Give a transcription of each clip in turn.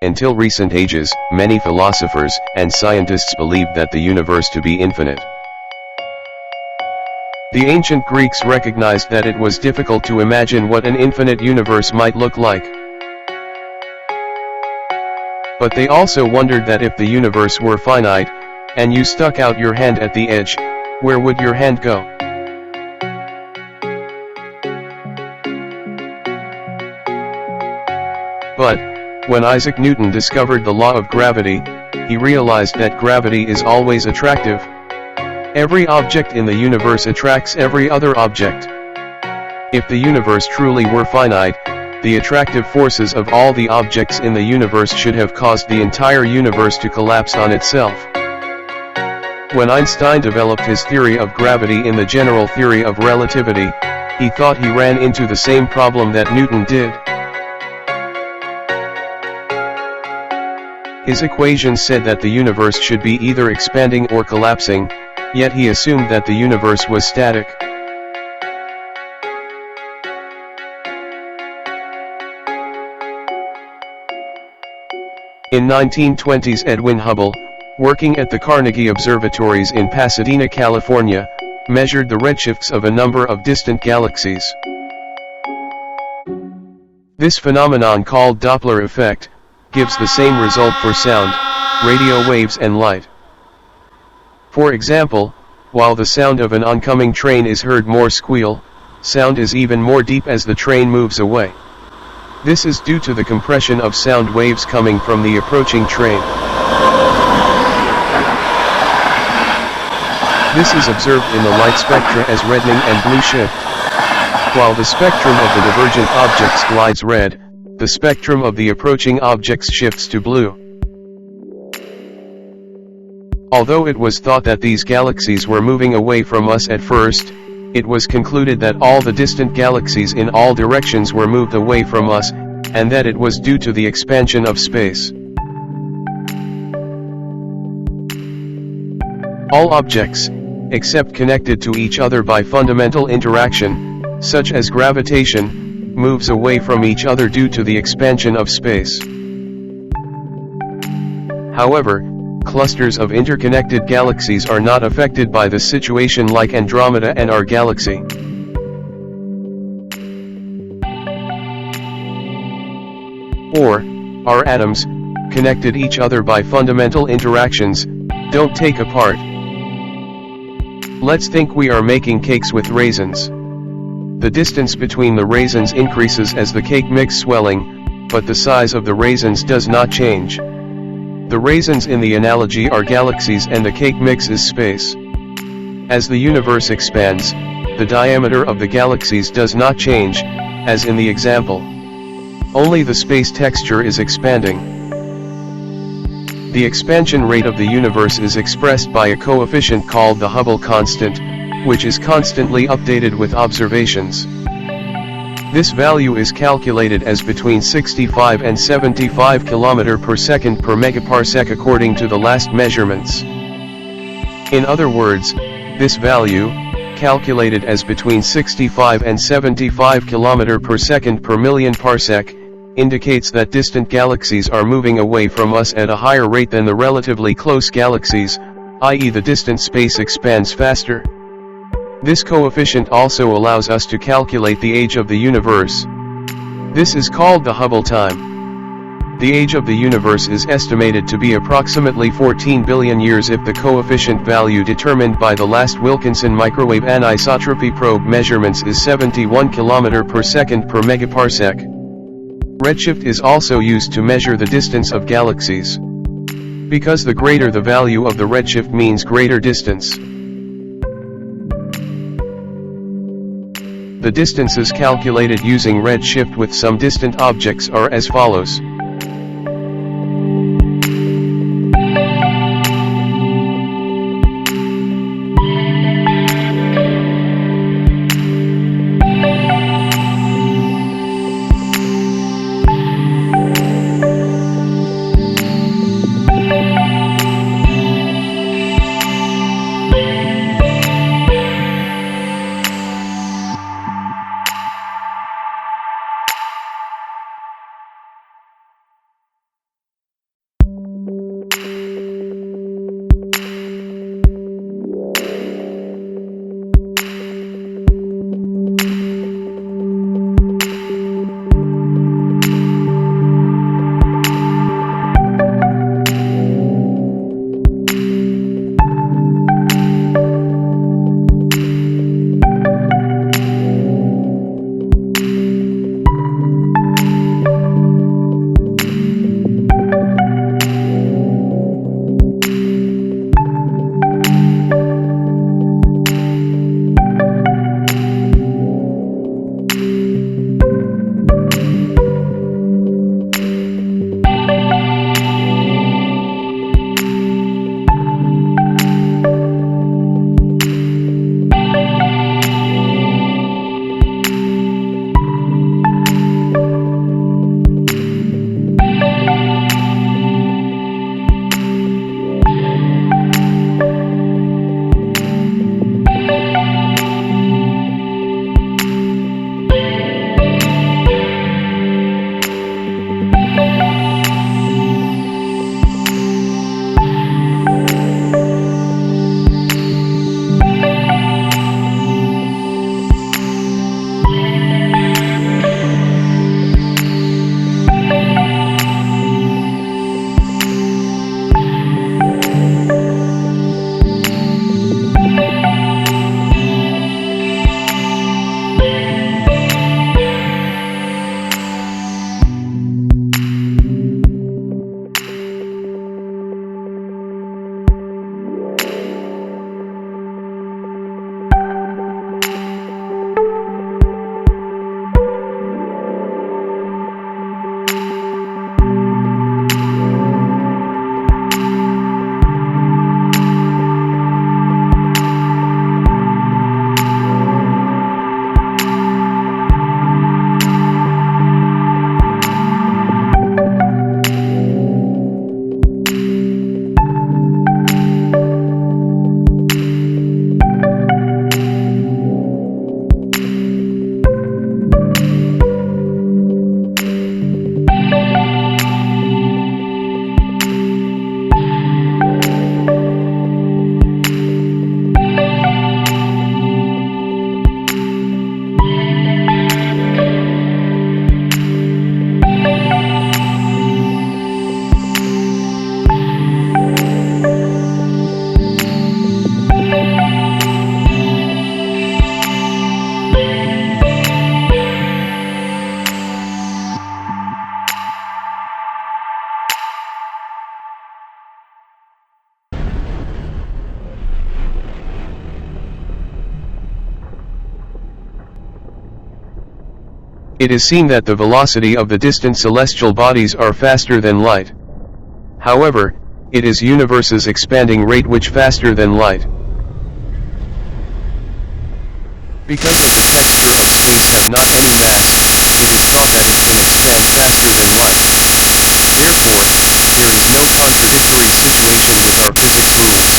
Until recent ages, many philosophers and scientists believed that the universe to be infinite. The ancient Greeks recognized that it was difficult to imagine what an infinite universe might look like. But they also wondered that if the universe were finite, and you stuck out your hand at the edge, where would your hand go? But, when Isaac Newton discovered the law of gravity, he realized that gravity is always attractive. Every object in the universe attracts every other object. If the universe truly were finite, the attractive forces of all the objects in the universe should have caused the entire universe to collapse on itself. When Einstein developed his theory of gravity in the general theory of relativity, he thought he ran into the same problem that Newton did. His equations said that the universe should be either expanding or collapsing, yet he assumed that the universe was static. In 1920s, Edwin Hubble, working at the Carnegie Observatories in Pasadena, California, measured the redshifts of a number of distant galaxies. This phenomenon, called Doppler Effect, gives the same result for sound, radio waves and light. For example, while the sound of an oncoming train is heard more squeal, sound is even more deep as the train moves away. This is due to the compression of sound waves coming from the approaching train. This is observed in the light spectra as reddening and blue shift. While the spectrum of the divergent objects glides red, the spectrum of the approaching objects shifts to blue. Although it was thought that these galaxies were moving away from us at first, it was concluded that all the distant galaxies in all directions were moved away from us, and that it was due to the expansion of space. All objects, except connected to each other by fundamental interaction, such as gravitation, moves away from each other due to the expansion of space. However, clusters of interconnected galaxies are not affected by this situation, like Andromeda and our galaxy. Or, our atoms, connected each other by fundamental interactions, don't take apart. Let's think we are making cakes with raisins. The distance between the raisins increases as the cake mix swelling, but the size of the raisins does not change. The raisins in the analogy are galaxies and the cake mix is space. As the universe expands, the diameter of the galaxies does not change, as in the example. Only the space texture is expanding. The expansion rate of the universe is expressed by a coefficient called the Hubble Constant, which is constantly updated with observations. This value is calculated as between 65 and 75 km per second per megaparsec according to the last measurements. In other words, this value, calculated as between 65 and 75 km per second per million parsec, indicates that distant galaxies are moving away from us at a higher rate than the relatively close galaxies, i.e. the distant space expands faster. This coefficient also allows us to calculate the age of the universe. This is called the Hubble time. The age of the universe is estimated to be approximately 14 billion years if the coefficient value determined by the last Wilkinson microwave anisotropy probe measurements is 71 km per second per megaparsec. Redshift is also used to measure the distance of galaxies. Because the greater the value of the redshift means greater distance. The distances calculated using redshift with some distant objects are as follows. it is seen that the velocity of the distant celestial bodies are faster than light. However, it is universe's expanding rate which faster than light. Because of the texture of space have not any mass, it is thought that it can expand faster than light. Therefore, there is no contradictory situation with our physics rules.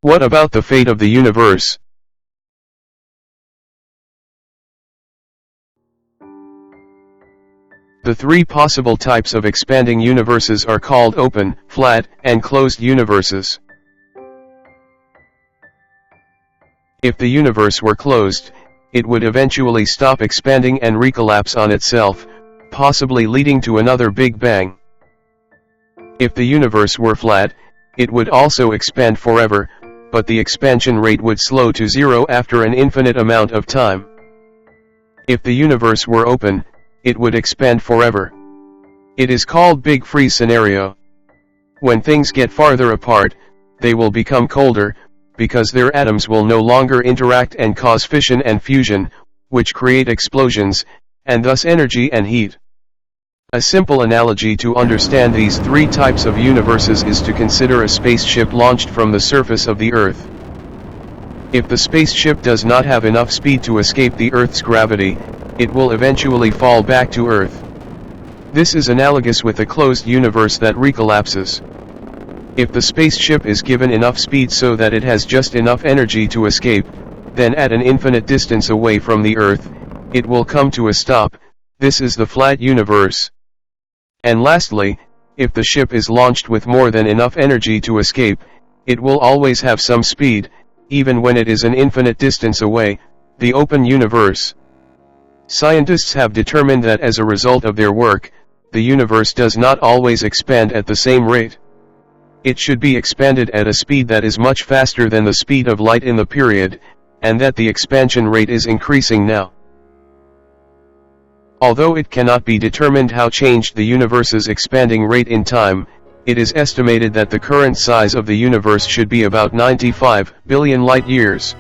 What about the fate of the universe? The three possible types of expanding universes are called open, flat, and closed universes. If the universe were closed, it would eventually stop expanding and recollapse on itself, possibly leading to another Big Bang. If the universe were flat, it would also expand forever, but the expansion rate would slow to zero after an infinite amount of time. If the universe were open, it would expand forever. It is called Big Freeze scenario. When things get farther apart, they will become colder, because their atoms will no longer interact and cause fission and fusion, which create explosions, and thus energy and heat. A simple analogy to understand these three types of universes is to consider a spaceship launched from the surface of the Earth. If the spaceship does not have enough speed to escape the Earth's gravity, it will eventually fall back to Earth. This is analogous with a closed universe that recollapses. If the spaceship is given enough speed so that it has just enough energy to escape, then at an infinite distance away from the Earth, it will come to a stop. This is the flat universe. And lastly, if the ship is launched with more than enough energy to escape, it will always have some speed, even when it is an infinite distance away, the open universe. Scientists have determined that as a result of their work, the universe does not always expand at the same rate. It should be expanded at a speed that is much faster than the speed of light in the period, and that the expansion rate is increasing now. Although it cannot be determined how changed the universe's expanding rate in time, it is estimated that the current size of the universe should be about 95 billion light-years.